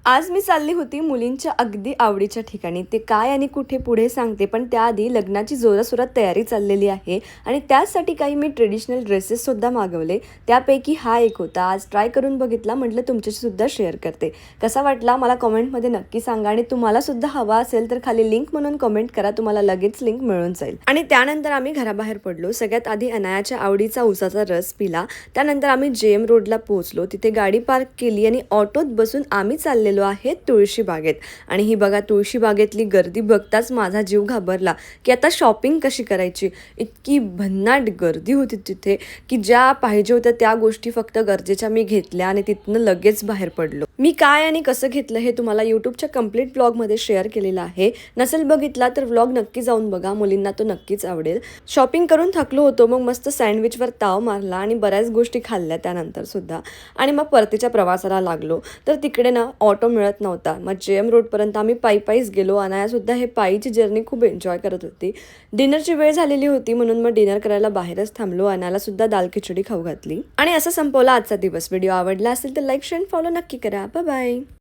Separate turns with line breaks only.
आज मी चालली होती मुलींच्या अगदी आवडीच्या ठिकाणी. ते काय आणि कुठे पुढे सांगते, पण त्याआधी लग्नाची जोराशोरात तयारी चाललेली आहे आणि त्यासाठी काही मी ट्रेडिशनल ड्रेसेससुद्धा मागवले. त्यापैकी हा एक होता. आज ट्राय करून बघितला, म्हटलं तुमच्याशीसुद्धा शेअर करते. कसा वाटला मला कमेंटमध्ये नक्की सांगा आणि तुम्हालासुद्धा हवा असेल तर खाली लिंक म्हणून कमेंट करा, तुम्हाला लगेच लिंक मिळून जाईल. आणि त्यानंतर आम्ही घराबाहेर पडलो. सगळ्यात आधी अनायाच्या आवडीचा उसाचा रस पिला. त्यानंतर आम्ही जेएम रोडला पोहोचलो. तिथे गाडी पार्क केली आणि ऑटोत बसून आम्ही चाललेलो आहे तुळशी बागेत. आणि ही बघा, तुळशी बागेतली गर्दी बघताच माझा जीव घाबरला की आता शॉपिंग कशी करायची. इतकी भन्नाट गर्दी होती तिथे की ज्या पाहिजे होत्या त्या गोष्टी फक्त गरजेच्या मी घेतल्या आणि तिथनं लगेच बाहेर पडलो. मी काय आणि कसं घेतलं हे तुम्हाला यूट्यूबच्या कंप्लीट ब्लॉगमध्ये शेअर केलेलं आहे. नसेल बघितला तर व्लॉग नक्की जाऊन बघा, मुलींना तो नक्कीच आवडेल. शॉपिंग करून थकलो होतो, मग मस्त सँडविचवर ताव मारला आणि बऱ्याच गोष्टी खाल्ल्या त्यानंतर सुद्धा. आणि मग परतीच्या प्रवासाला लागलो. तर तिकडे ना ऑटो मिळत नव्हता. मग जेएम रोडपर्यंत आम्ही पायीच गेलो. अनायासुद्धा हे पायीची जर्नी खूप एन्जॉय करत होती. डिनरची वेळ झालेली होती म्हणून मग डिनर करायला बाहेरच थांबलो. अनाला सुद्धा दाल खिचडी खाऊ घातली आणि असं संपवला आजचा दिवस. व्हिडिओ आवडला असेल तर लाईक शेअर फॉलो नक्की करा. बाय.